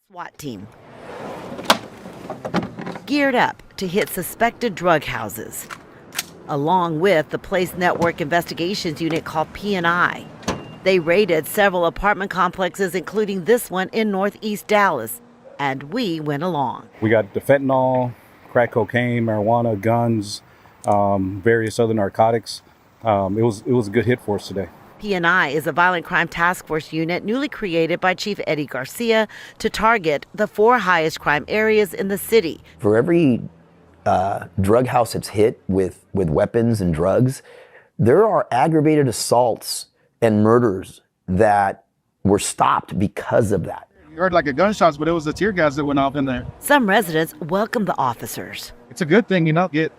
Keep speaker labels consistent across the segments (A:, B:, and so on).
A: SWAT team geared up to hit suspected drug houses, along with the Place Network Investigations Unit called P&I. They raided several apartment complexes, including this one in Northeast Dallas, and we went along.
B: We got the fentanyl, crack cocaine, marijuana, guns, various other narcotics. It was a good hit for us today.
A: P&I is a violent crime task force unit newly created by Chief Eddie Garcia to target the 4 highest crime areas in the city.
C: For every drug house that's hit with weapons and drugs, there are aggravated assaults and murders that were stopped because of that.
D: You heard like a gunshots, but it was the tear gas that went off in there.
A: Some residents welcome the officers.
D: It's a good thing, get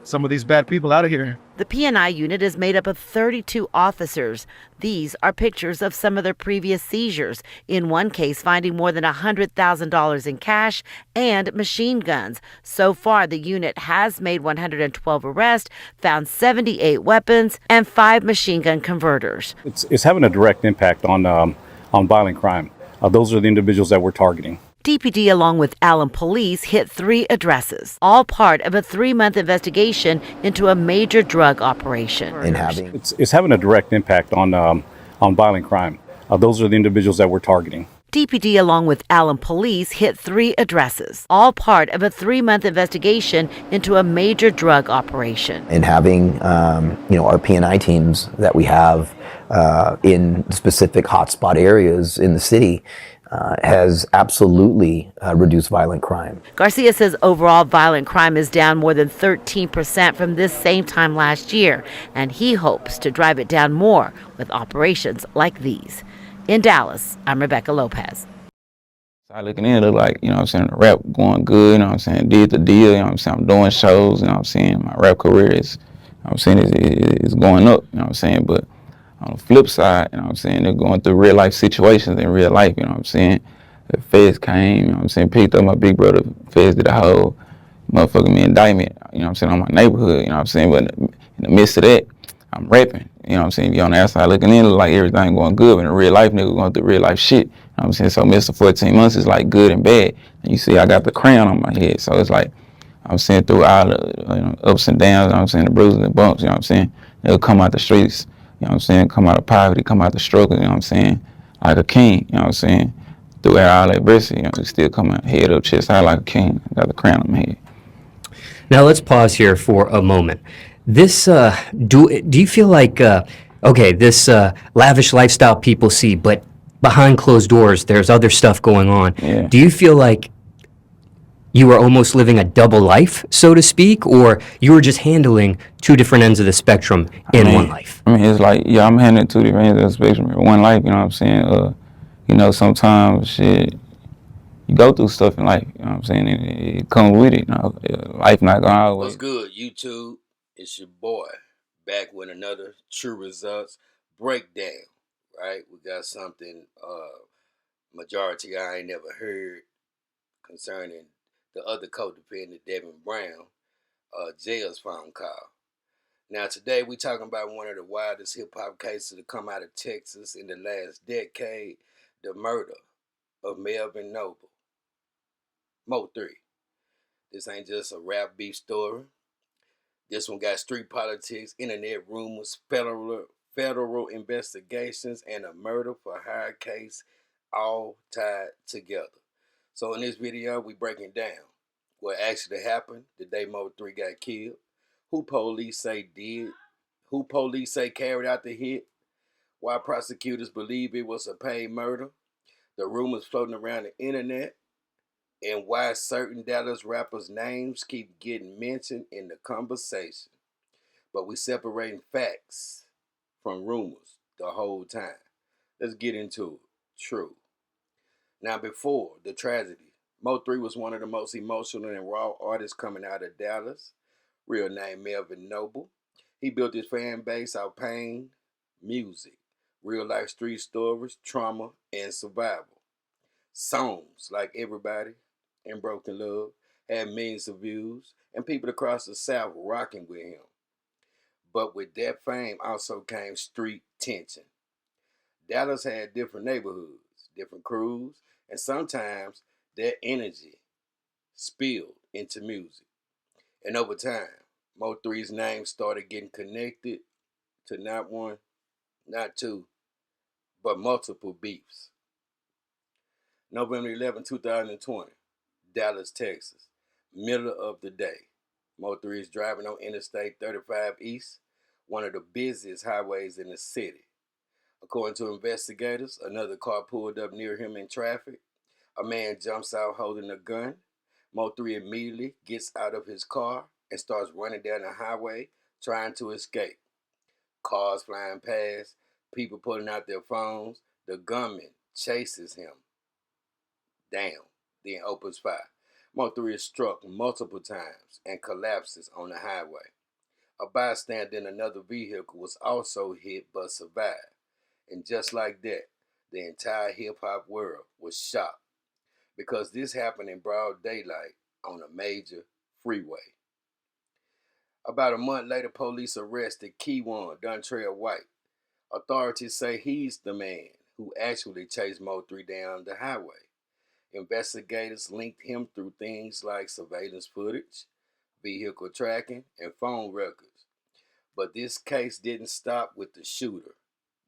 D: some of these bad people out of here.
A: The P&I unit is made up of 32 officers. These are pictures of some of their previous seizures. In one case, finding more than $100,000 in cash and machine guns. So far, the unit has made 112 arrests, found 78 weapons, and 5 machine gun converters.
B: It's having a direct impact on violent crime. Those are the individuals that we're targeting.
A: DPD, along with Allen Police, hit 3 addresses, all part of a 3-month investigation into a major drug operation.
B: It's having a direct impact on violent crime. Those are the individuals that we're targeting.
A: DPD, along with Allen Police, hit 3 addresses, all part of a 3-month investigation into a major drug operation.
C: And having our P&I teams that we have in specific hotspot areas in the city has absolutely reduced violent crime.
A: Garcia says overall violent crime is down more than 13% from this same time last year, and he hopes to drive it down more with operations like these. In Dallas, I'm Rebecca Lopez.
E: I looking in, it look like, the rap going good, did the deal, I'm doing shows, my rap career is, is going up, but on the flip side, they're going through real life situations in real life, The feds came, picked up my big brother, feds did a whole motherfucking indictment, on my neighborhood, but in the midst of that, I'm rapping, you on the outside looking in, it look like everything going good, but in real life, nigga going through real life shit, so Mr. 14 months is like good and bad, and you see I got the crown on my head, so it's like, through all the ups and downs, the bruises and bumps, they'll come out the streets, come out of poverty, come out the struggle, like a king, through all that adversity, still come out head up, chest high like a king, got the crown on my head.
F: Now let's pause here for a moment. This, do you feel like, this lavish lifestyle people see, but behind closed doors, there's other stuff going on.
E: Yeah.
F: Do you feel like you were almost living a double life, so to speak, or you were just handling 2 different ends of the spectrum in one life?
E: It's like, I'm handling 2 different ends of the spectrum in one life, sometimes shit, you go through stuff in life, and it comes with it, life not gonna always.
G: What's good, YouTube? It's your boy, back with another True Results breakdown, right? We got something, majority I ain't never heard concerning the other co-defendant, Devin Brown, jail's phone call. Now today we talking about one of the wildest hip-hop cases to come out of Texas in the last decade, the murder of Mo3. This ain't just a rap beef story. This one got street politics, internet rumors, federal investigations, and a murder for hire case all tied together. So in this video, we breaking down what actually happened the day Mo3 got killed, who police say carried out the hit, why prosecutors believe it was a paid murder, the rumors floating around the internet, and why certain Dallas rappers' names keep getting mentioned in the conversation. But we separating facts from rumors the whole time. Let's get into it. True. Now, before the tragedy, Mo3 was one of the most emotional and raw artists coming out of Dallas. Real name Melvin Noble. He built his fan base off pain, music, real life street stories, trauma, and survival. Songs like Everybody and Broken Love had millions of views, and people across the South rocking with him. But with that fame also came street tension. Dallas had different neighborhoods, different crews, And sometimes that energy spilled into music. And over time, Mo3's name started getting connected to not one, not two, but multiple beefs. November 11, 2020, Dallas, Texas, middle of the day. Mo3 is driving on Interstate 35 East, one of the busiest highways in the city. According to investigators, another car pulled up near him in traffic. A man jumps out holding a gun. Mo3 immediately gets out of his car and starts running down the highway, trying to escape. Cars flying past, people pulling out their phones. The gunman chases him down, then opens fire. Mo3 is struck multiple times and collapses on the highway. A bystander in another vehicle was also hit but survived. And just like that, the entire hip-hop world was shocked because this happened in broad daylight on a major freeway. About a month later, police arrested Keywan Dontrell White. Authorities say he's the man who actually chased Mo3 down the highway. Investigators linked him through things like surveillance footage, vehicle tracking, and phone records. But this case didn't stop with the shooter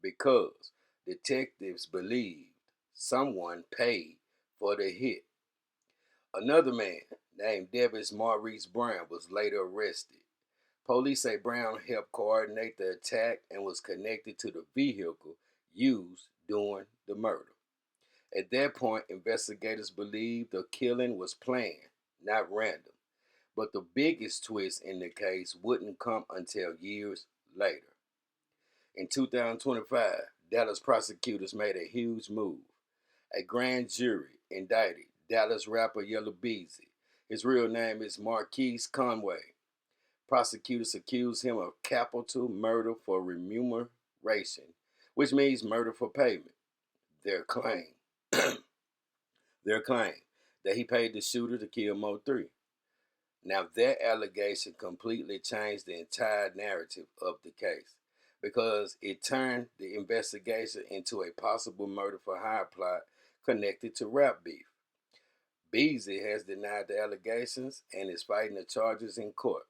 G: because detectives believed someone paid for the hit. Another man named Devis Maurice Brown was later arrested. Police say Brown helped coordinate the attack and was connected to the vehicle used during the murder. At that point, investigators believed the killing was planned, not random. But the biggest twist in the case wouldn't come until years later. In 2025, Dallas prosecutors made a huge move. A grand jury indicted Dallas rapper Yella. His real name is Marquise Conway. Prosecutors accused him of capital murder for remuneration, which means murder for payment. Their claim that he paid the shooter to kill Mo3. Now that allegation completely changed the entire narrative of the case because it turned the investigation into a possible murder for hire plot connected to rap beef. Beasley has denied the allegations and is fighting the charges in court.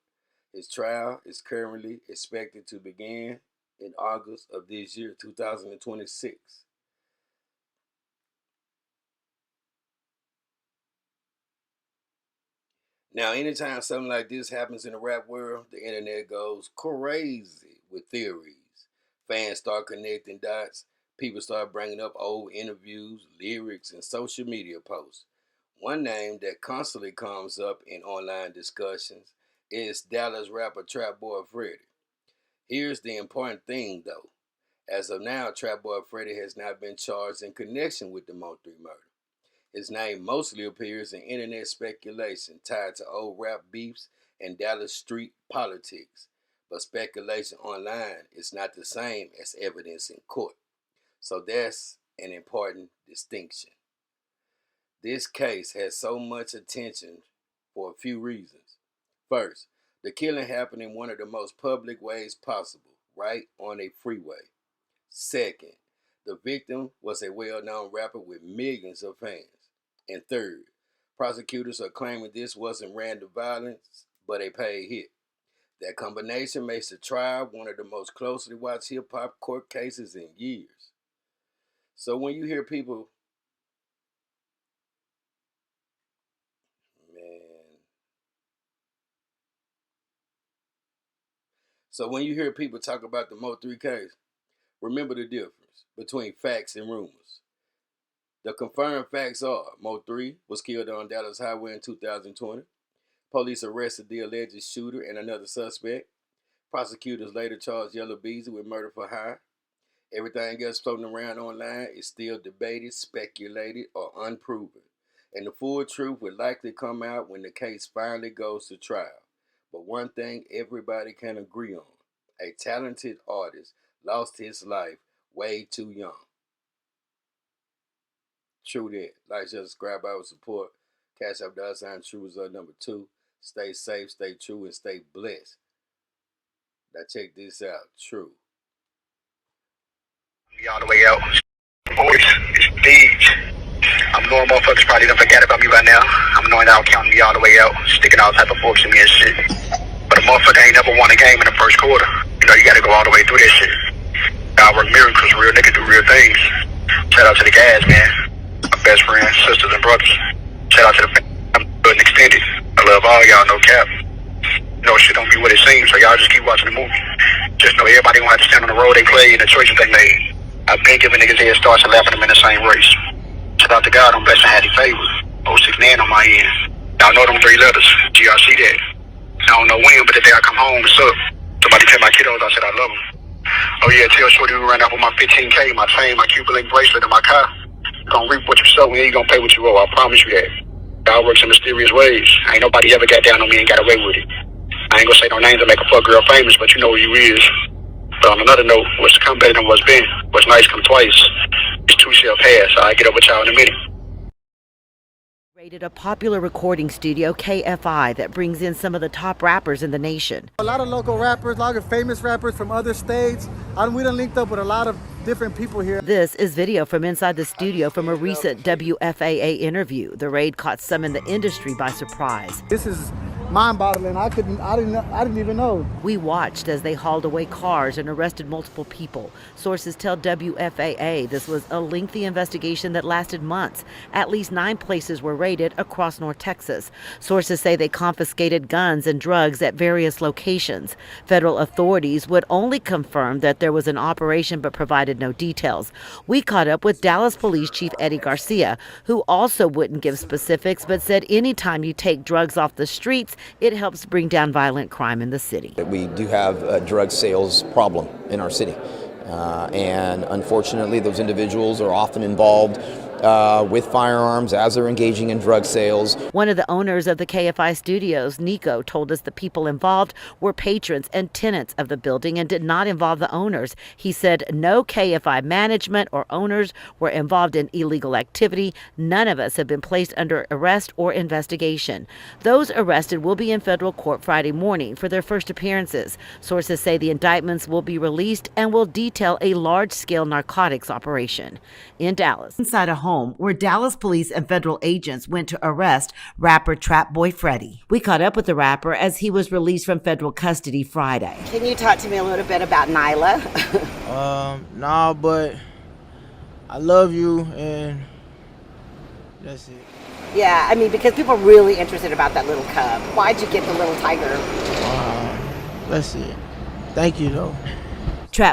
G: His trial is currently expected to begin in August of this year, 2026. Now, anytime something like this happens in the rap world, the internet goes crazy with theories. Fans start connecting dots. People start bringing up old interviews, lyrics, and social media posts. One name that constantly comes up in online discussions is Dallas rapper Trap Boy Freddy. Here's the important thing, though. As of now, Trap Boy Freddy has not been charged in connection with the Mo3 murder. His name mostly appears in internet speculation tied to old rap beefs and Dallas street politics. But speculation online is not the same as evidence in court. So that's an important distinction. This case has so much attention for a few reasons. First, the killing happened in one of the most public ways possible, right on a freeway. Second, the victim was a well-known rapper with millions of fans. And third, prosecutors are claiming this wasn't random violence, but a paid hit. That combination makes the trial one of the most closely watched hip-hop court cases in years. So when you hear people, talk about the Mo3 case, remember the difference between facts and rumors. The confirmed facts are Mo3 was killed on Dallas Highway in 2020. Police arrested the alleged shooter and another suspect. Prosecutors later charged Yella with murder for hire. Everything else floating around online is still debated, speculated, or unproven. And the full truth will likely come out when the case finally goes to trial. But one thing everybody can agree on, a talented artist lost his life way too young. True that. Like, subscribe, I would support. Cash App $TRURESULTS number 2. Stay safe, stay true, and stay blessed. Now check this out. True.
H: All the way out. Voice is big. I'm knowing motherfuckers probably done forget about me by now. I'm knowing y'all counting me all the way out, sticking all type of forks in me and shit. But a motherfucker ain't never won a game in the first quarter. You know, you gotta go all the way through this shit. God work miracles, real niggas do real things. Shout out to the guys, man. My best friends, sisters, and brothers. Shout out to the family and extended. I love all y'all, no cap. You know, shit don't be what it seems, so y'all just keep watching the movie. Just know everybody gonna have to stand on the road they played and the choices they made. I've been giving niggas head starts and laughing them in the same race. Shout out to God on blessing happy favors. 069 on my end. Y'all know them 3 letters. GRC that. I don't know when, but the day I come home, what's up? Somebody tell my kiddos I said I love them. Oh yeah, tell Shorty we ran out with my 15K, my chain, my Cuban link bracelet, and my car. You gonna reap what you sow, and you gonna pay what you owe. I promise you that. God works in mysterious ways. Ain't nobody ever got down on me and got away with it. I ain't gonna say no names to make a fuck girl famous, but you know who you is. But on another note, what's to come better than what's been? What's nice come twice. It's 2 shall pass. I'll get up with y'all in a minute.
A: Rated a popular recording studio, KFI, that brings in some of the top rappers in the nation.
I: A lot of local rappers, a lot of famous rappers from other states. We done linked up with a lot of different people here.
A: This is video from inside the studio from a recent WFAA interview. The raid caught some in the industry by surprise.
I: This is mind-boggling. I didn't even know.
A: We watched as they hauled away cars and arrested multiple people. Sources tell WFAA this was a lengthy investigation that lasted months. At least 9 places were raided across North Texas. Sources say they confiscated guns and drugs at various locations. Federal authorities would only confirm that there was an operation but provided no details. We caught up with Dallas Police Chief Eddie Garcia, who also wouldn't give specifics but said anytime you take drugs off the streets, it helps bring down violent crime in the city.
C: We do have a drug sales problem in our city. And unfortunately, those individuals are often involved with firearms as they're engaging in drug sales.
A: One of the owners of the KFI studios, Nico, told us the people involved were patrons and tenants of the building and did not involve the owners. He said no KFI management or owners were involved in illegal activity. None of us have been placed under arrest or investigation. Those arrested will be in federal court Friday morning for their first appearances. Sources say the indictments will be released and will detail a large-scale narcotics operation. In Dallas, inside a home where Dallas police and federal agents went to arrest rapper Boy Freddy. We caught up with the rapper as he was released from federal custody Friday.
J: Can you talk to me a little bit about Nyla?
K: Nah, but I love you and that's it.
J: Yeah, I mean, because people are really interested about that little cub. Why'd you get the little tiger?
K: That's it. Thank you, though.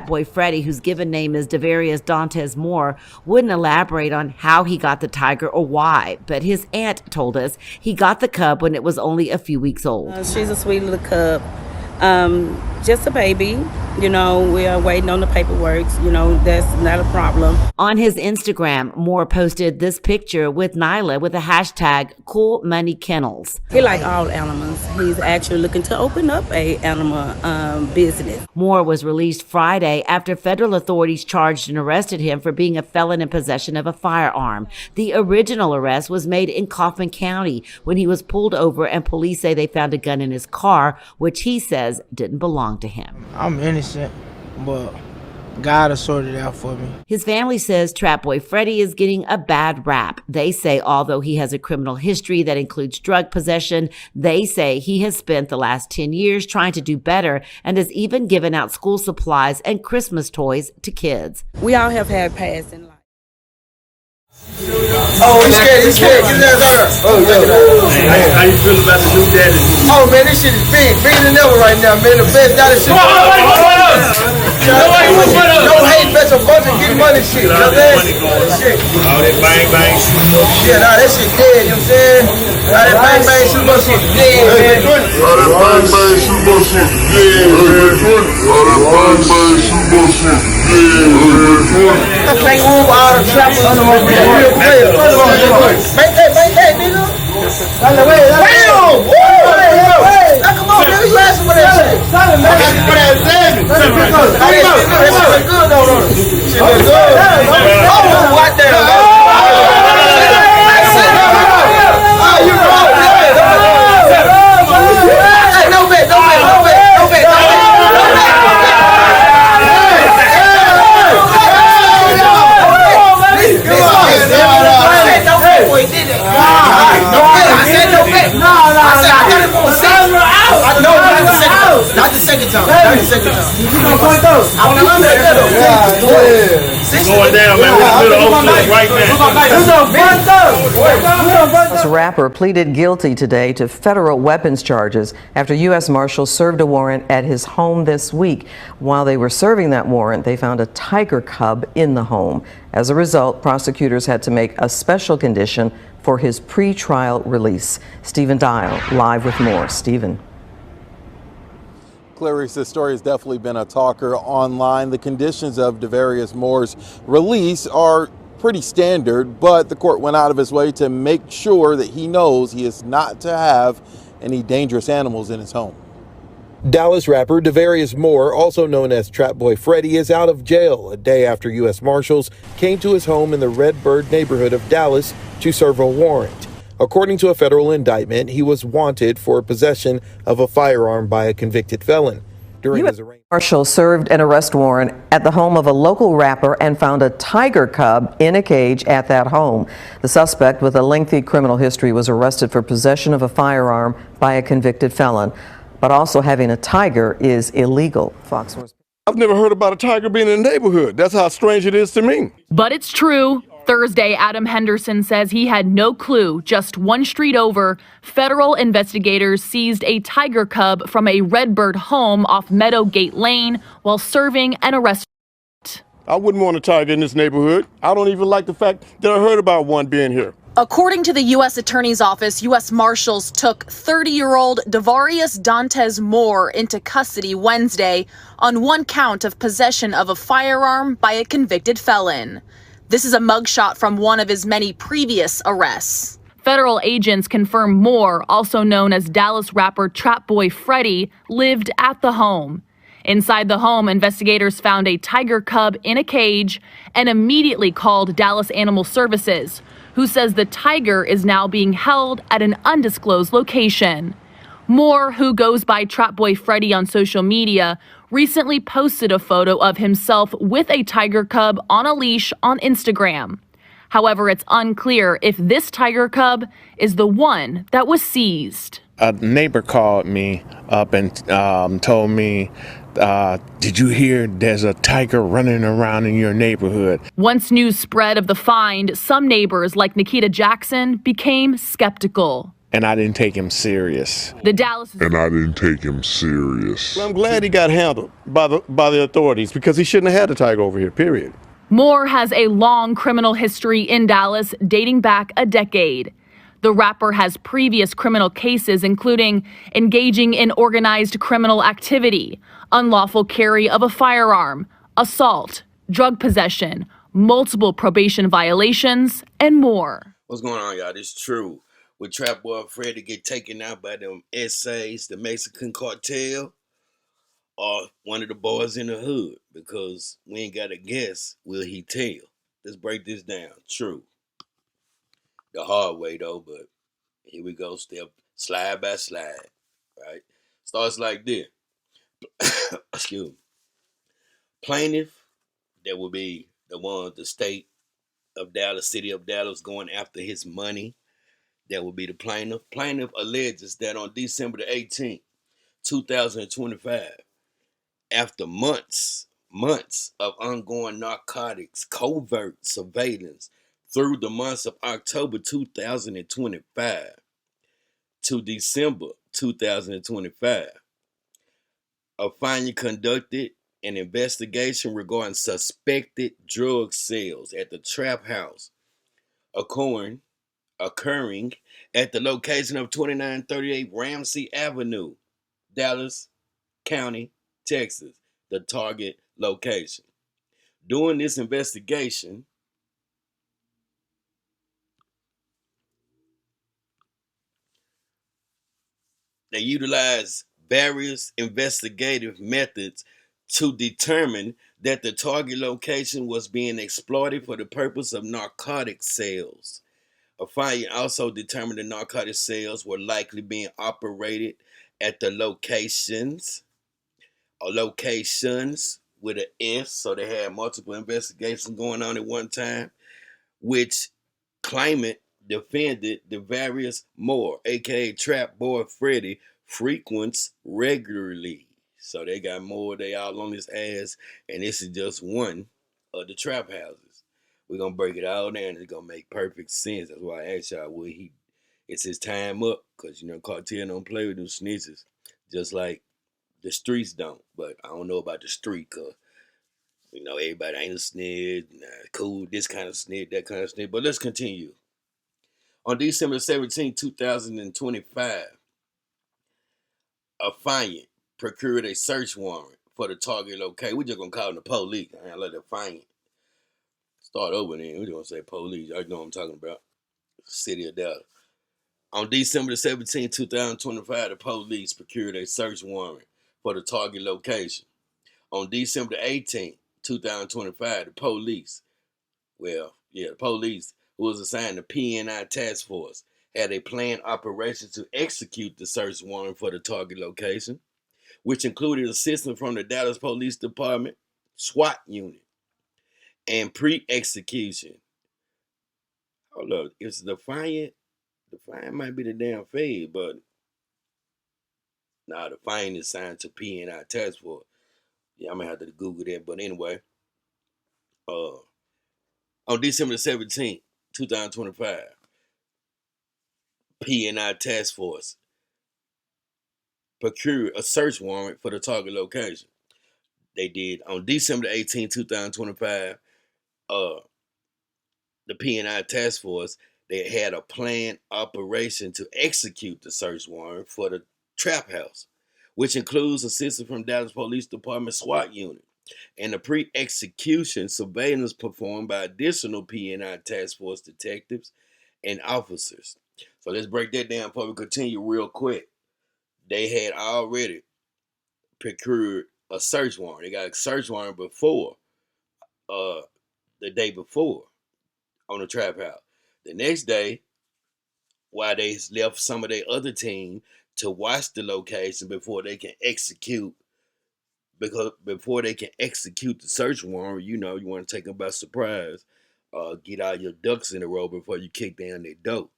A: Boy Freddy, whose given name is Devarius Dantes Moore, wouldn't elaborate on how he got the tiger or why, but his aunt told us he got the cub when it was only a few weeks old.
L: She's a sweet little cub. Just a baby, we are waiting on the paperwork, that's not a problem.
A: On his Instagram, Moore posted this picture with Nyla with the hashtag #CoolMoneyKennels.
L: He like all animals. He's actually looking to open up a animal business.
A: Moore was released Friday after federal authorities charged and arrested him for being a felon in possession of a firearm. The original arrest was made in Kaufman County when he was pulled over and police say they found a gun in his car, which he says didn't belong to him.
K: I'm innocent, but God has sorted it out for me.
A: His family says Boy Freddy is getting a bad rap. They say although he has a criminal history that includes drug possession, they say he has spent the last 10 years trying to do better and has even given out school supplies and Christmas toys to kids.
L: We all have had pasts in life.
M: Oh, he's scared. Get his ass out of there. Oh, yeah. How you feel about the new daddy? Oh, man, this shit is big. Bigger than ever right now, man. The best daddy shit. No hate, best a bunch of get money shit. You know what I'm saying? All that bang, bang, shoot up shit. Yeah, nah, that shit dead, you know what I'm saying? All that bang, bang, shoot up shit dead, man. All that bang, bang, shoot up shit dead, man. All that bang, bang, shoot up shit dead, man. Can't move all the trappers on the real player. Make that, nigga. Damn! Now come on, nigga, you asking for that shit. I'm asking for that salmon. That shit look good, though, don't it? Shit look good. Oh, what the hell? You wrong. Hey, no bet. Not the second time. Not the second time. You gonna point those? I want to run that though.
N: It's going down, man. We're going to the right now.
O: This rapper pleaded guilty today to federal weapons charges after U.S. Marshals served a warrant at his home this week. While they were serving that warrant, they found a tiger cub in the home. As a result, prosecutors had to make a special condition for his pre-trial release. Stephen Dial, live with more. Stephen.
P: Clarice, this story has definitely been a talker online. The conditions of Devarius Moore's release are pretty standard, but the court went out of its way to make sure that he knows he is not to have any dangerous animals in his home. Dallas rapper Devarius Moore, also known as Trap Boy Freddy, is out of jail a day after U.S. Marshals came to his home in the Redbird neighborhood of Dallas to serve a warrant. According to a federal indictment, he was wanted for possession of a firearm by a convicted felon. During his arraignment,
O: Marshals served an arrest warrant at the home of a local rapper and found a tiger cub in a cage at that home. The suspect, with a lengthy criminal history, was arrested for possession of a firearm by a convicted felon. But also having a tiger is illegal. Fox News.
Q: I've never heard about a tiger being in the neighborhood. That's how strange it is to me.
R: But it's true. Thursday, Adam Henderson says he had no clue. Just one street over, federal investigators seized a tiger cub from a Redbird home off Meadowgate Lane while serving an arrest.
Q: I wouldn't want a tiger in this neighborhood. I don't even like the fact that I heard about one being here.
R: According to the U.S. Attorney's Office, U.S. Marshals took 30-year-old Devarius Dantes Moore into custody Wednesday on one count of possession of a firearm by a convicted felon. This is a mugshot from one of his many previous arrests. Federal agents confirm Moore, also known as Dallas rapper Trap Boy Freddy, lived at the home. Inside the home, investigators found a tiger cub in a cage and immediately called Dallas Animal Services, who says the tiger is now being held at an undisclosed location. Moore, who goes by Trap Boy Freddy on social media, recently posted a photo of himself with a tiger cub on a leash on Instagram. However, it's unclear if this tiger cub is the one that was seized.
S: A neighbor called me up and told me, did you hear there's a tiger running around in your neighborhood?
R: Once news spread of the find, some neighbors like Nikita Jackson became skeptical.
S: And I didn't take him serious.
R: The Dallas.
Q: And I didn't take him serious. Well, I'm glad he got handled by the authorities because he shouldn't have had a tiger over here, period.
R: Moore has a long criminal history in Dallas dating back a decade. The rapper has previous criminal cases, including engaging in organized criminal activity, unlawful carry of a firearm, assault, drug possession, multiple probation violations, and more.
G: What's going on, y'all? This is True. With Trap Boy Freddy get taken out by them essays, the Mexican cartel, or one of the boys in the hood? Because we ain't got to guess, will he tell? Let's break this down. True. The hard way, though, but here we go, slide by slide, right? Starts like this. Excuse me. Plaintiff, that would be the state of Dallas, city of Dallas, going after his money. That would be the plaintiff. Plaintiff alleges that on December the 18th, 2025, after months of ongoing narcotics, covert surveillance through the months of October 2025 to December 2025, a finding conducted an investigation regarding suspected drug sales at the Trap House occurring at the location of 2938 Ramsey Avenue, Dallas County, Texas, the target location. During this investigation, they utilized various investigative methods to determine that the target location was being exploited for the purpose of narcotic sales. A finding also determined the narcotic sales were likely being operated at the locations with an S, so they had multiple investigations going on at one time, which claimant defended Devarius Moore, aka Trap Boy Freddy, frequents regularly. So they got more. They all on his ass, and this is just one of the trap houses. We're gonna break it all down. It's gonna make perfect sense. That's why I asked y'all, will he? It's his time up, cause Cartel don't play with them snitches, just like the streets don't. But I don't know about the street, cause everybody ain't a snitch. Nah, cool, this kind of snitch, that kind of snitch. But let's continue. On December 17, 2025, Affiant procured a search warrant for the target location. We just gonna call them the police. I ain't let Affiant start over then. We just gonna say police. I know what I'm talking about. City of Dallas. On December 17, 2025, the police procured a search warrant for the target location. On December 18, 2025, the police, who was assigned the PNI task force, had a planned operation to execute the search warrant for the target location, which included assistance from the Dallas Police Department, SWAT unit, and pre-execution. Hold up, it's Defiant. Defiant might be the damn fade, but Defiant is signed to PNI task force. Yeah, I'm gonna have to Google that. But anyway, on December 17th, 2025, PNI task force procured a search warrant for the target location. They did on December 18, 2025. The PNI task force, they had a planned operation to execute the search warrant for the trap house, which includes assistance from Dallas Police Department SWAT unit and the pre-execution surveillance performed by additional PNI task force detectives and officers. So let's break that down before we continue real quick. They had already procured a search warrant. They got a search warrant before, the day before, on the trap house. The next day, while they left some of their other team to watch the location before they can execute, because before they can execute the search warrant, you want to take them by surprise. Get all your ducks in a row before you kick down their door.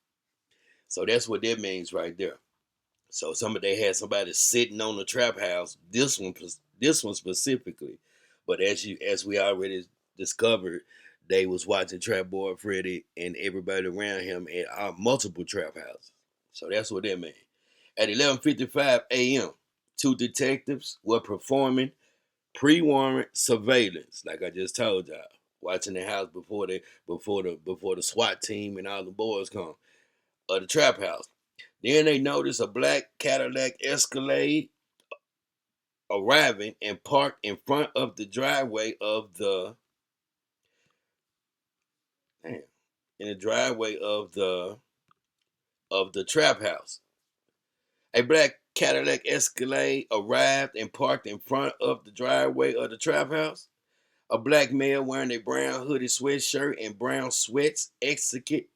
G: So that's what that means right there. So they had somebody sitting on the trap house. This one specifically, but as we already discovered, they was watching Trap Boy Freddy and everybody around him at multiple trap houses. So that's what that means. At 11:55 a.m., two detectives were performing pre-warrant surveillance, like I just told y'all, watching the house before the SWAT team and all the boys come of the trap house. Then they noticed a black Cadillac Escalade arriving and parked in front of the driveway of the trap house. A black Cadillac Escalade arrived and parked in front of the driveway of the trap house. A black male wearing a brown hooded sweatshirt and brown sweats exited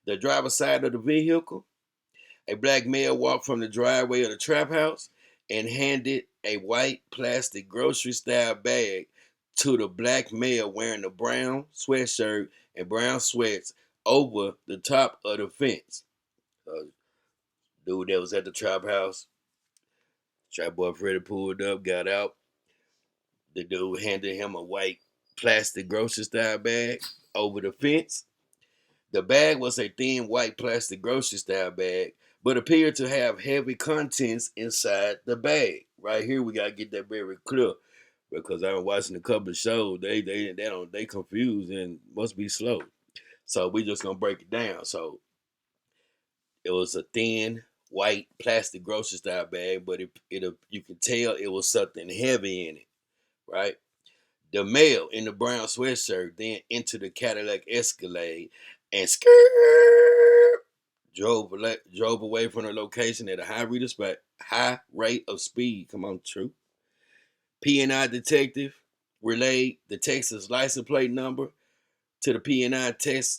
G: the driver's side of the vehicle. A black male walked from the driveway of the trap house and handed a white plastic grocery style bag to the black male wearing the brown sweatshirt and brown sweats over the top of the fence. Dude that was at the trap house, Trap Boy Freddy pulled up, got out. The dude handed him a white plastic grocery style bag over the fence. The bag was a thin white plastic grocery style bag, but appeared to have heavy contents inside the bag. Right here, we gotta get that very clear, because I've been watching a couple of shows. They confused and must be slow. So we just gonna break it down. So it was a thin white plastic grocery style bag, but you could tell it was something heavy in it, right? The male in the brown sweatshirt then entered the Cadillac Escalade and drove away from the location at a high rate of speed. Come on, True. PNI detective relayed the Texas license plate number to the PNI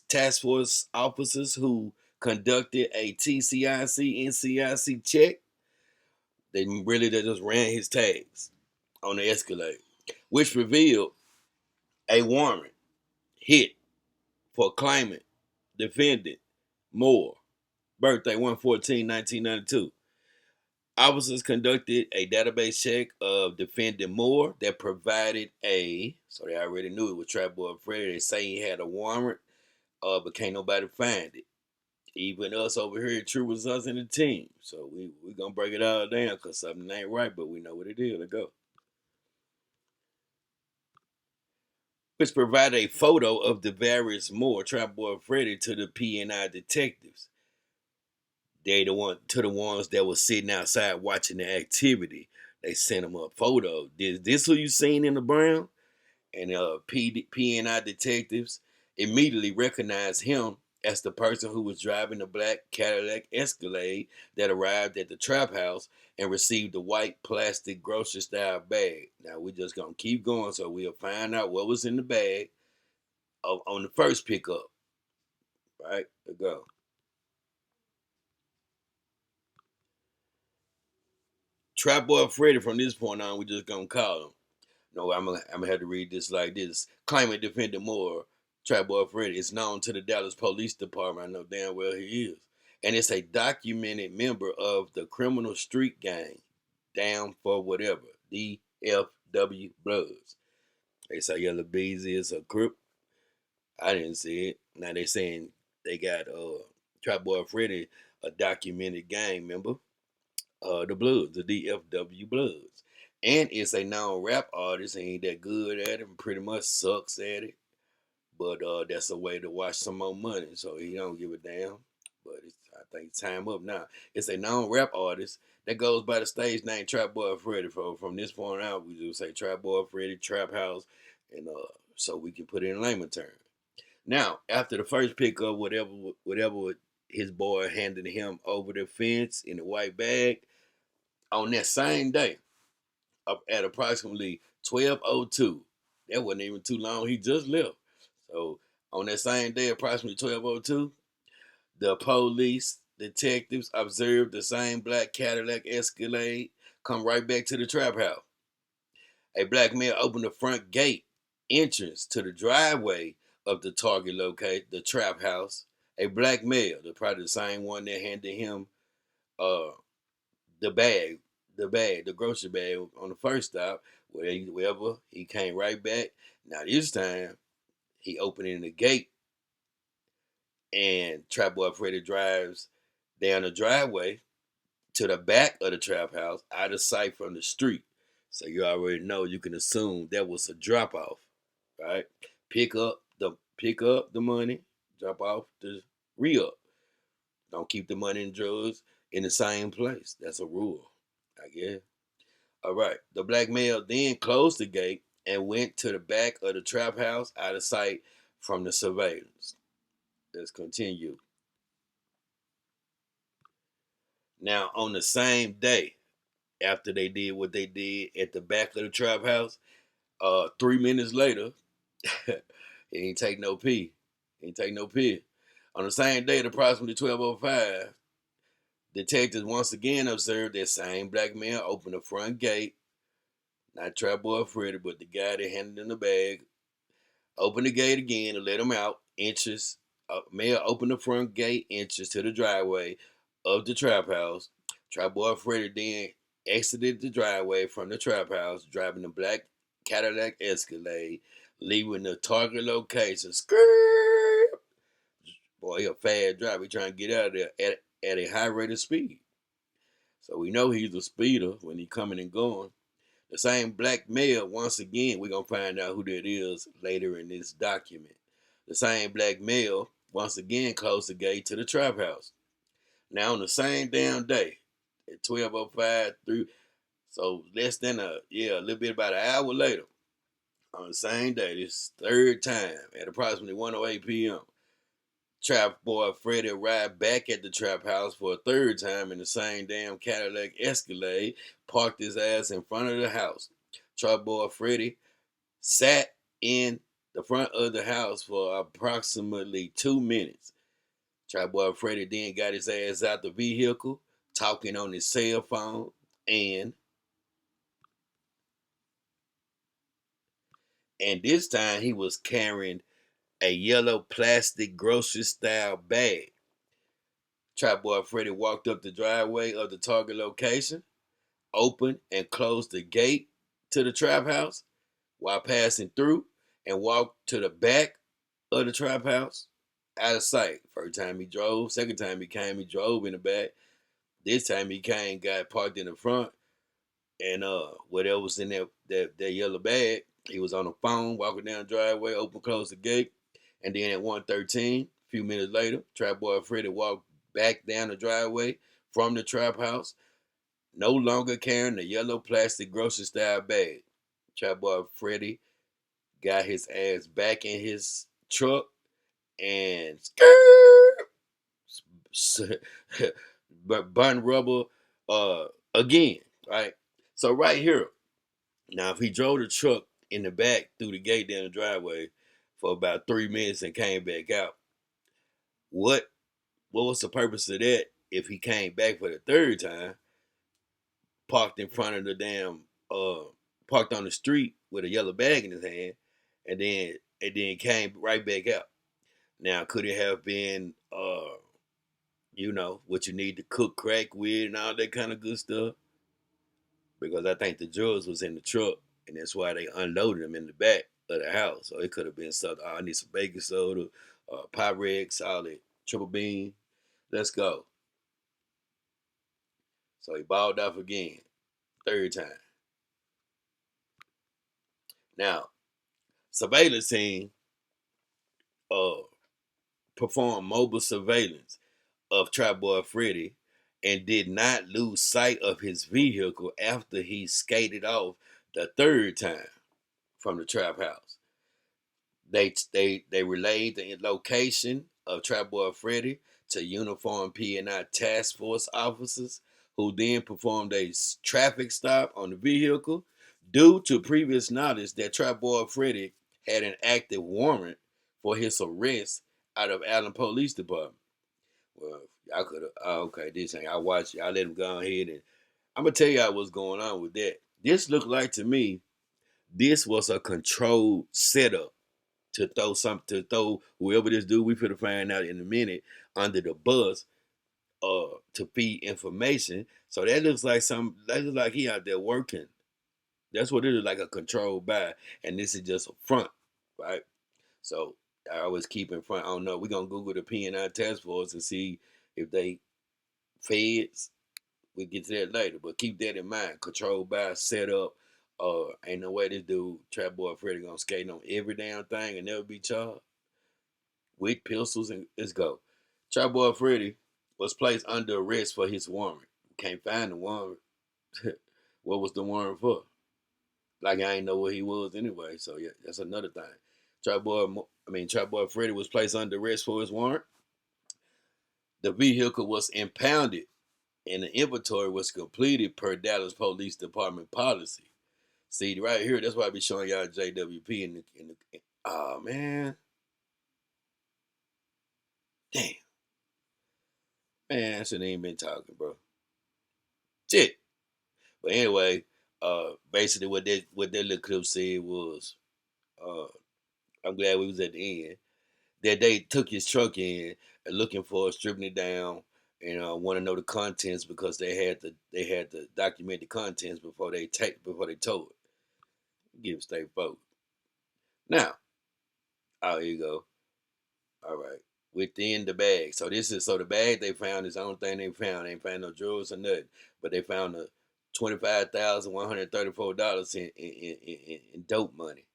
G: task force officers who conducted a TCIC NCIC check. They just ran his tags on the Escalade, which revealed a warrant hit for claimant, defendant, Moore, birthday 1/14/1992. Officers conducted a database check of defendant Moore that provided so they already knew it was Trap Boy Freddy. They say he had a warrant, but can't nobody find it. Even us over here at TRURESULTS in the team. So we gonna break it all down because something ain't right, but we know what it is. Let's go. Which provided a photo of the various Moore, Trap Boy Freddy, to the P&I detectives. They the ones that was sitting outside watching the activity. They sent them a photo. This who you seen in the brown? And P&I detectives immediately recognized him as the person who was driving the black Cadillac Escalade that arrived at the trap house and received the white plastic grocery style bag. Now we're just gonna keep going so we'll find out what was in the bag on the first pickup. Right? Let's go. Trap Boy Freddy, from this point on, we just gonna call him. No, I'm gonna have to read this like this. Claimant defendant Moore, Trap Boy Freddy, is known to the Dallas Police Department. I know damn well he is. And it's a documented member of the criminal street gang, Down for Whatever, DFW Bloods. They say Yella Beezy is a crip. I didn't see it. Now they saying they got Trap Boy Freddy, a documented gang member. The Bloods, the DFW Bloods. And it's a known rap artist. He ain't that good at it and pretty much sucks at it. But that's a way to watch some more money. So he don't give a damn. But I think it's time up now. It's a known rap artist that goes by the stage name Trap Boy Freddy. From this point out, we just say Trap Boy Freddy, Trap House, and so we can put it in layman terms. Now, after the first pickup, whatever his boy handed him over the fence in a white bag, on that same day, at approximately 12:02, that wasn't even too long. He just left. So on that same day, approximately 12:02, the police detectives observed the same black Cadillac Escalade come right back to the trap house. A black male opened the front gate entrance to the driveway of the target location, the trap house. A black male, probably the same one that handed him the grocery bag on the first stop, wherever he came right back. Now this time, he opening the gate, and Trap Boy Freddy drives down the driveway to the back of the trap house, out of sight from the street. So you already know, you can assume that was a drop off, right? Pick up the money, drop off the re-up. Don't keep the money and drugs in the same place. That's a rule, I guess. All right. The black male then closed the gate and went to the back of the trap house, out of sight from the surveillance. Let's continue. Now, on the same day, after they did what they did at the back of the trap house, 3 minutes later, he ain't take no pee. He ain't take no pee. On the same day at approximately 12:05, detectives once again observed that same black man open the front gate. Not Trap Boy Freddy, but the guy that handed him the bag. Open the gate again to let him out. Male opened the front gate entrance to the driveway of the trap house. Trap Boy Freddy then exited the driveway from the trap house, driving the black Cadillac Escalade, leaving the target location. Skirt! Boy, he a fast driver. He trying to get out of there at a high rate of speed. So we know he's a speeder when he coming and going. The same black male, once again, we're going to find out who that is later in this document. The same black male, once again, closed the gate to the trap house. Now, on the same damn day, at 12:05 through, so less than a little bit about an hour later, on the same day, this third time, at approximately 1:08 p.m., Trap Boy Freddy arrived back at the trap house for a third time in the same damn Cadillac Escalade, parked his ass in front of the house. Trap Boy Freddy sat in the front of the house for approximately 2 minutes. Trap Boy Freddy then got his ass out the vehicle, talking on his cell phone, and this time he was carrying a yellow plastic grocery style bag. Trap Boy Freddy walked up the driveway of the target location, opened and closed the gate to the trap house while passing through, and walked to the back of the trap house out of sight. First time he drove, second time he came, he drove in the back. This time he came, got parked in the front, and whatever was in that yellow bag, he was on the phone, walking down the driveway, open, close the gate, and then at 1:13, a few minutes later, Trap Boy Freddy walked back down the driveway from the trap house, no longer carrying the yellow plastic grocery style bag. Trap Boy Freddy got his ass back in his truck and burn rubber again, right? So right here, now if he drove the truck in the back through the gate down the driveway for about 3 minutes and came back out, what was the purpose of that if he came back for the third time, parked in front of the damn parked on the street with a yellow bag in his hand, and then came right back out? Now, could it have been what you need to cook crack with and all that kind of good stuff? Because I think the drugs was in the truck, and that's why they unloaded them in the back of the house. So it could have been something. I need some baking soda, Pyrex, all that, triple bean. Let's go. So he balled off again, third time. Now, surveillance team performed mobile surveillance of Trap Boy Freddy and did not lose sight of his vehicle after he skated off the third time from the trap house. They relayed the location of Trap Boy Freddy to uniformed P&I task force officers, who then performed a traffic stop on the vehicle due to previous knowledge that Trap Boy Freddy had an active warrant for his arrest out of Allen Police Department. Well, y'all could have, okay, this thing, I watched, y'all let him go ahead, and I'm going to tell y'all what's going on with that. This looked like to me, this was a controlled setup to throw whoever this dude, we finna find out in a minute, under the bus to feed information. So that looks like he out there working. That's what it is, like a controlled buy. And this is just a front, right? So I always keep in front. I don't know. We're going to Google the P&I task force and see if they feds. We'll get to that later. But keep that in mind. Controlled buy, set up. Ain't no way this dude, Trap Boy Freddy, gonna skate on every damn thing and never be charged with pistols. And let's go. Trap Boy Freddy was placed under arrest for his warrant. Can't find the warrant. What was the warrant for? Like, I ain't know where he was anyway. So yeah, that's another thing. Trap Boy Freddy was placed under arrest for his warrant. The vehicle was impounded and the inventory was completed per Dallas Police Department policy. See, right here, that's why I be showing y'all JWP in the oh, man. Damn. Man, I shouldn't even been talking, bro. Shit. But anyway, basically what that little clip said was, I'm glad we was at the end, that they took his truck in and looking for it, stripping it down, and want to know the contents because they had to document the contents before they towed it. Give straight forward. Now, oh, here you go. All right. Within the bag. So the bag they found is the only thing they found. They ain't found no drugs or nothing. But they found the $25,134 in dope money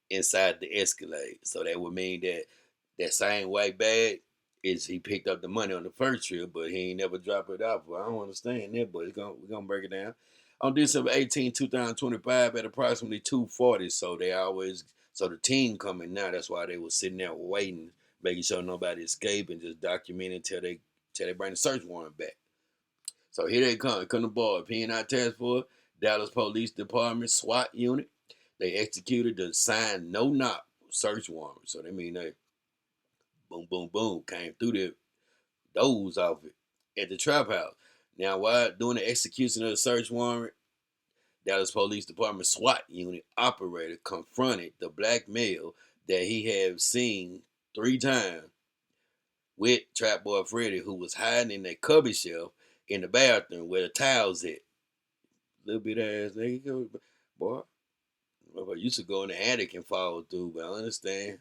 G: inside the Escalade. So that would mean that same white bag is he picked up the money on the first trip, but he ain't never dropped it off. Well, I don't understand that, but we're gonna break it down. On December 18, 2025 at approximately 2:40. So the team coming now, that's why they was sitting there waiting, making sure nobody escaped and just documenting till they bring the search warrant back. So here they come to board. P&I Task Force, Dallas Police Department, SWAT unit. They executed the signed no-knock search warrant. So they mean they boom, boom, boom, came through the doors off it at the trap house. Now, while doing the execution of the search warrant, Dallas Police Department SWAT unit operator confronted the black male that he had seen 3 times with Trap Boy Freddy, who was hiding in that cubby shelf in the bathroom where the towels at. Little bit ass nigga, boy. I used to go in the attic and follow through, but I understand.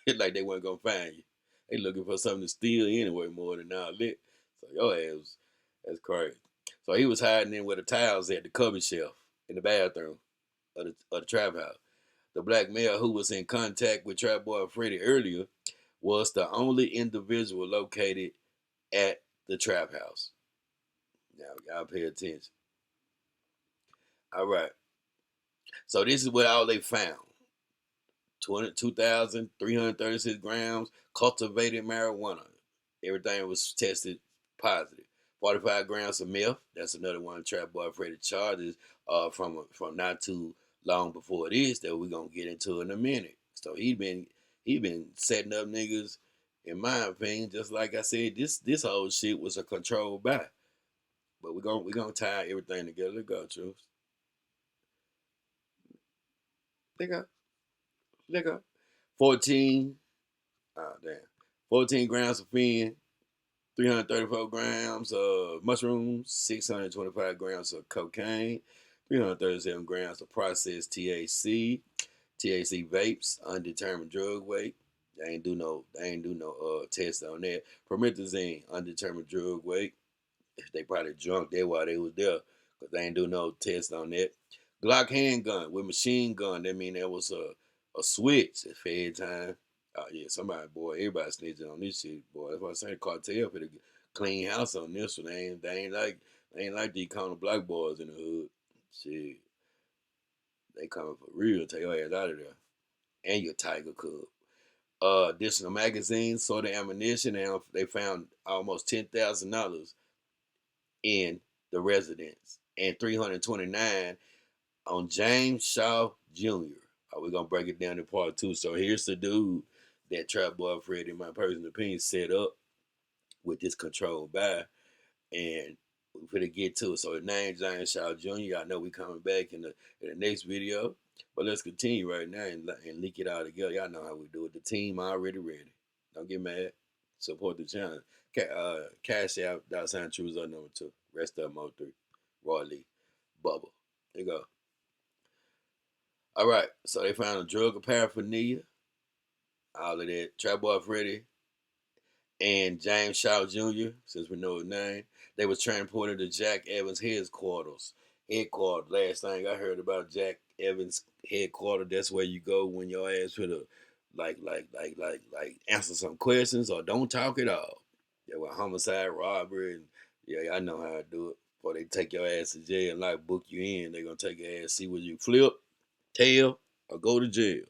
G: It's like they weren't gonna find you. They looking for something to steal anyway more than all that. So your ass, that's crazy. So he was hiding in where the towels at the cubby shelf in the bathroom of the trap house. The black male who was in contact with Trap Boy Freddy earlier was the only individual located at the trap house. Now y'all pay attention. All right. So this is what all they found. 2,336 grams cultivated marijuana. Everything was tested positive. 45 grams of meth. That's another one Trap Boy Freddy charges from not too long before this that we're gonna get into in a minute. So he been setting up niggas, in my opinion, just like I said, this whole shit was a controlled buy. But we're gonna tie everything together. Let's go, Truth. Let go. 14 grams of fen, 334 grams of mushrooms, 625 grams of cocaine, 337 grams of processed THC vapes, undetermined drug weight. They ain't do no test on that. Promethazine, undetermined drug weight. They probably drunk that while they was there, because they ain't do no test on that. Glock handgun with machine gun. That mean there was a switch at Fed time. Oh yeah, everybody snitching on this shit, boy. That's why I say cartel for the clean house on this one. They ain't like these kind of black boys in the hood. Shit, they coming for real. Take your ass out of there, and your Tiger Cub. Additional magazines, sort of ammunition, and they found almost $10,000 in the residence and 329 on James Shaw Jr. We're going to break it down in part 2. So here's the dude that Trap Boy Freddy, in my personal opinion, set up with this controlled buy. And we're going to get to it. So his name James Shaw Jr. I know we coming back in the next video. But let's continue right now and link it all together. Y'all know how we do it. The team already ready. Don't get mad. Support the channel. Cash out, $TRURESULTS number 2. Rest of Mo3. Roy Lee. Bubba. There you go. All right, so they found a drug of paraphernalia, all of that. Trap Boy Freddy and James Shaw Jr., since we know his name, they was transported to Jack Evans' headquarters. Last thing I heard about Jack Evans' headquarters, that's where you go when your ass for to like answer some questions or don't talk at all. Yeah, with homicide, robbery, and yeah, I know how to do it. Before they take your ass to jail and like book you in, they gonna take your ass, see whether you flip, tail, or go to jail.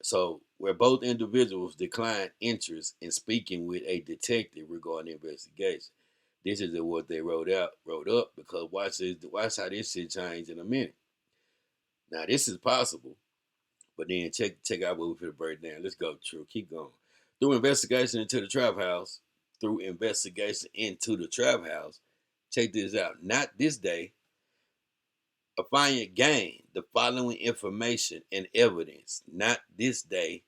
G: So where both individuals declined interest in speaking with a detective regarding the investigation. This is what they wrote up because watch how this shit change in a minute. Now this is possible, but then check out what we're finna break down. Let's go, True. Keep going. Through investigation into the trap house, check this out. Not this day. Affiant gained the following information and evidence, not this day,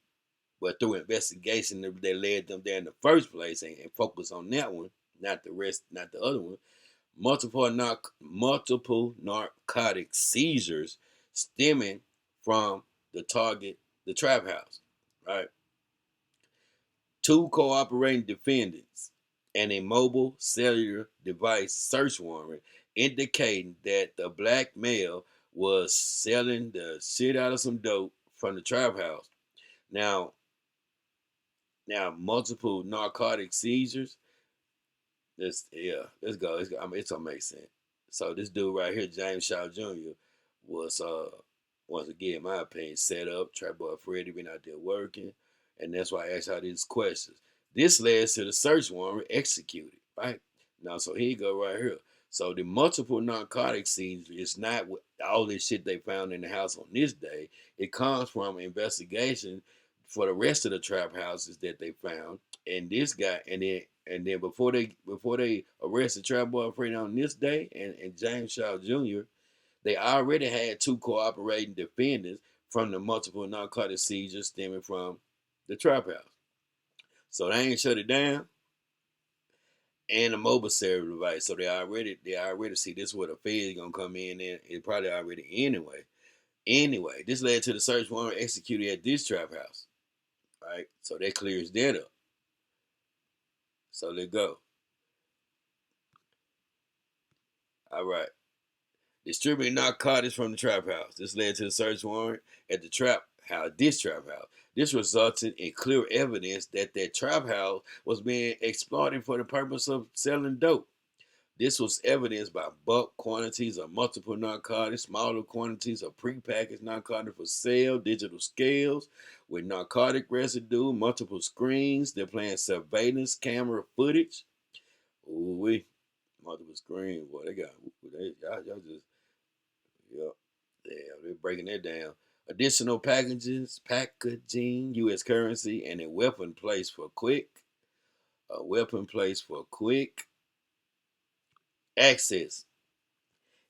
G: but through investigation that led them there in the first place, and focus on that one, not the rest, not the other one. Multiple narcotic seizures stemming from the trap house, right? 2 cooperating defendants and a mobile cellular device search warrant indicating that the black male was selling the shit out of some dope from the trap house. Now multiple narcotic seizures. Let's go. It's gonna make sense. So this dude right here, James Shaw Jr., was once again, in my opinion, set up. Trap Boy Freddy been out there working, and that's why I asked all these questions. This led to the search warrant executed, right? Now, so here you go right here. So the multiple narcotic seizures is not all this shit they found in the house on this day. It comes from investigation for the rest of the trap houses that they found, and this guy, and then before they arrested Trap Boy Freddy on this day and James Shaw Jr., they already had 2 cooperating defendants from the multiple narcotic seizures stemming from the trap house. So they ain't shut it down. And a mobile server device. So they already see this is where the Fed's gonna come in, and it probably already anyway. Anyway, this led to the search warrant executed at this trap house. Right? So that clears that up. So let go. All right. Distributing narcotics from the trap house. This led to the search warrant at the trap house. This resulted in clear evidence that trap house was being exploited for the purpose of selling dope. This was evidenced by bulk quantities of multiple narcotics, smaller quantities of prepackaged narcotics for sale, digital scales with narcotic residue, multiple screens. They're playing surveillance camera footage. Ooh, multiple screens, boy. Y'all just, yeah, they're breaking that down. Additional packaging, U.S. currency, and a weapon placed for quick access.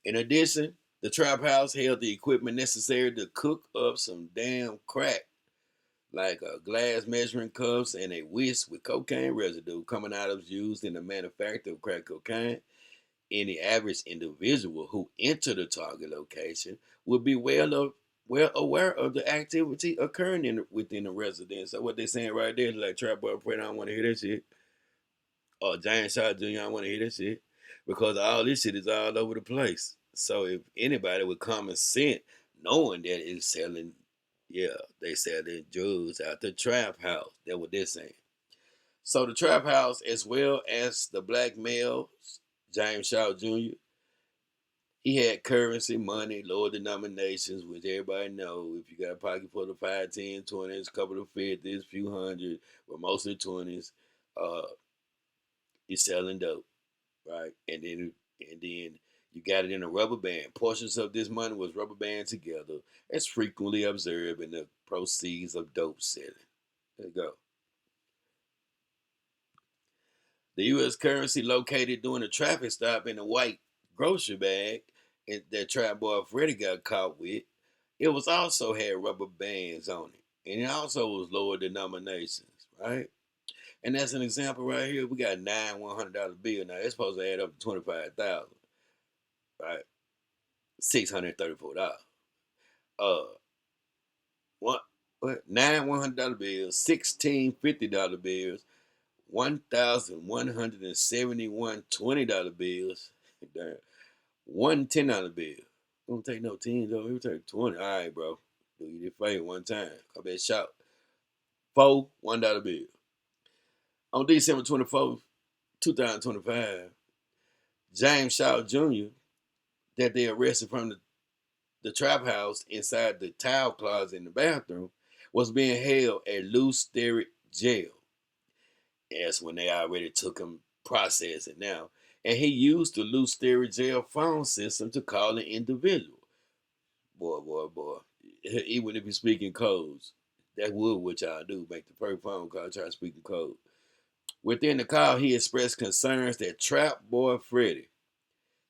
G: In addition, the trap house held the equipment necessary to cook up some damn crack, like glass measuring cups and a whisk with cocaine residue coming out of used in the manufacture of crack cocaine. Any average individual who entered the target location would be well aware of the activity occurring within the residence. So what they're saying right there is like, Trap Boy Freddy, I don't want to hear that shit. Or James Shaw Jr., I don't want to hear that shit. Because all this shit is all over the place. So if anybody with common sense, knowing that it's selling, they selling drugs out the trap house. That's what they're saying. So the trap house, as well as the black male, James Shaw Jr., he had currency, money, lower denominations, which everybody know. If you got a pocket full of 5, 10, 20s, couple of 50s, few hundred, but mostly 20s, you're selling dope, right? And then you got it in a rubber band. Portions of this money was rubber band together, as frequently observed in the proceeds of dope selling. There you go. The U.S. currency located during a traffic stop in a white grocery bag that Trap Boy Freddy got caught with. It was also had rubber bands on it. And it also was lower denominations, right? And that's an example right here. We got 9 $100 bill. Now, it's supposed to add up to $25,000, right? $634. What? 9 $100 bills, 16 $50 bills, 1,171 $20 bills. Damn. 1 $10 bill. Don't take no 10 though. He'll take 20. All right, bro. Do you this favor one time. Come back shout. 4 $1 bill. On December 24th, 2025, James Shaw Jr., that they arrested from the trap house inside the towel closet in the bathroom, was being held at Loose Sterrett Jail. That's when they already took him processing now. And he used the Loose Sterrett Jail phone system to call an individual. Boy. Even if you're speaking codes, that would what y'all do. Make the first phone call, try to speak the code. Within the call, he expressed concerns that Trap Boy Freddy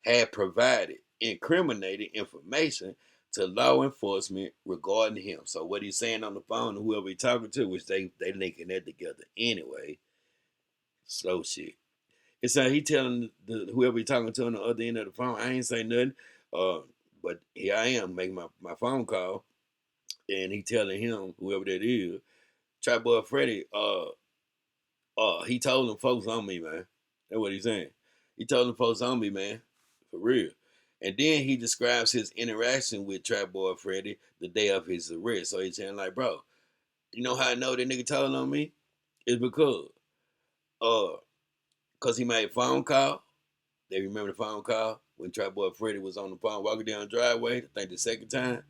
G: had provided incriminating information to law enforcement regarding him. So what he's saying on the phone, whoever he's talking to, which they linking that together anyway. Slow shit. It's like he telling whoever he's talking to on the other end of the phone, I ain't say nothing. But here I am making my phone call, and he telling him, whoever that is, Trap Boy Freddy, he told them folks on me, man. That's what he's saying. He told them folks on me, man. For real. And then he describes his interaction with Trap Boy Freddy the day of his arrest. So he's saying, like, bro, you know how I know that nigga told on me? It's because he made a phone call. They remember the phone call when Trap Boy Freddy was on the phone walking down the driveway, I think the second time.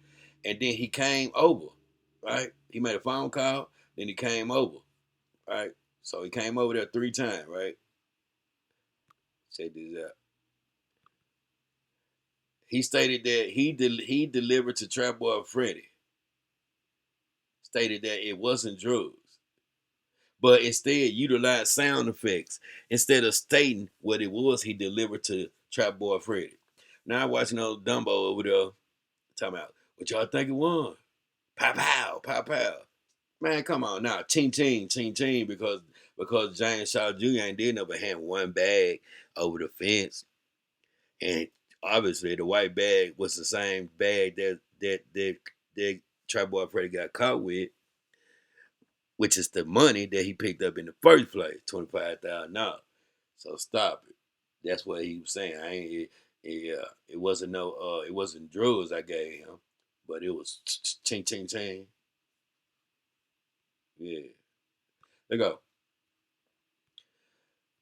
G: And then he came over, right? He made a phone call, then he came over, right? So he came over there 3 times, right? Check this out. He stated that he delivered to Trap Boy Freddy. Stated that it wasn't drugs, but instead utilized sound effects instead of stating what it was he delivered to Trap Boy Freddy. Now I'm watching old Dumbo over there talking about what y'all think it was. Pow pow, pow pow. Man, come on now, ching ching, ching ching, because because James Shaw Jr. ain't did nothing but hand one bag over the fence, and obviously the white bag was the same bag that Trap Boy Freddy got caught with, which is the money that he picked up in the first place, $25,000. So stop it. That's what he was saying. It wasn't it wasn't drugs I gave him, but it was ching ching ching. Yeah. There you go.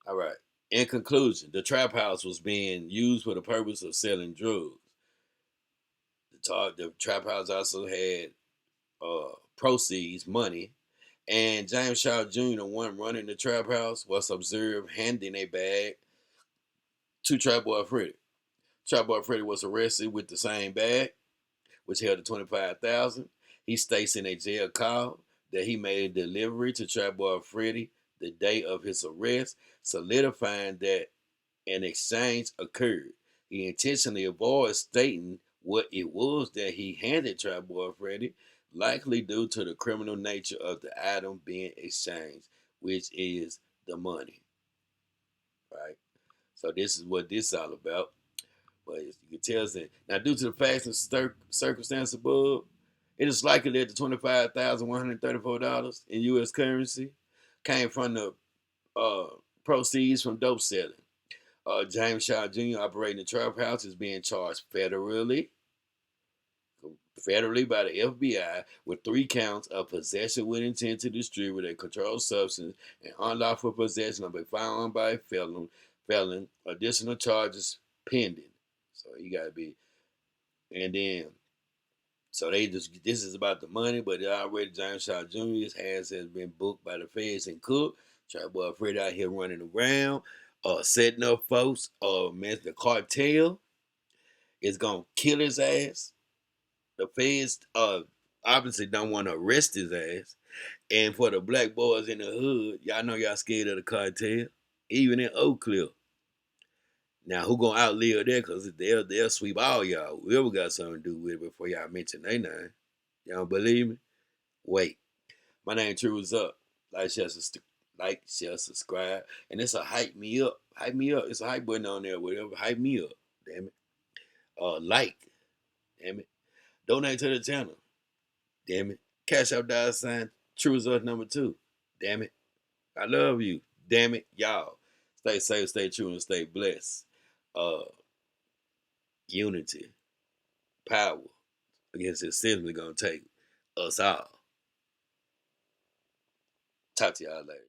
G: All right. In conclusion, the trap house was being used for the purpose of selling drugs. The trap house also had proceeds, money, and James Shaw Jr., the one running the trap house, was observed handing a bag to Trap Boy Freddy. Trap Boy Freddy was arrested with the same bag, which held the $25,000. He states in a jail call that he made a delivery to Trap Boy Freddy the day of his arrest, solidifying that an exchange occurred. He intentionally avoided stating what it was that he handed Trap Boy Freddy, likely due to the criminal nature of the item being exchanged, which is the money. Right? So this is what this is all about. But you can tell that now, due to the facts and circumstances above, it is likely that the $25,134 in U.S. currency came from the proceeds from dope selling. James Shaw Jr. operating the trap house is being charged federally by the FBI with 3 counts of possession with intent to distribute a controlled substance and unlawful possession of a firearm by a felon. Additional charges pending. So you gotta be, and then so this is about the money, but already James Shaw Jr.'s has been booked by the feds and cooked. Trap Boy Freddy out here running around, setting up folks. Man, the cartel is gonna kill his ass. The feds obviously don't want to arrest his ass. And for the black boys in the hood, y'all know y'all scared of the cartel, even in Oak Cliff. Now, who gonna outlive that? Because they'll sweep all y'all. Whoever got something to do with it before y'all mention their name. Y'all don't believe me? Wait. My name TRUUUUUUU. Like, share, subscribe. And it's a hype me up. Hype me up. It's a hype button on there. Whatever. Hype me up. Damn it. Like. Damn it. Donate to the channel. Damn it. Cash App $sign TRUUUUUU #2. Damn it. I love you. Damn it. Y'all. Stay safe, stay true, and stay blessed. Unity, power against this system is gonna take us all. Talk to y'all later.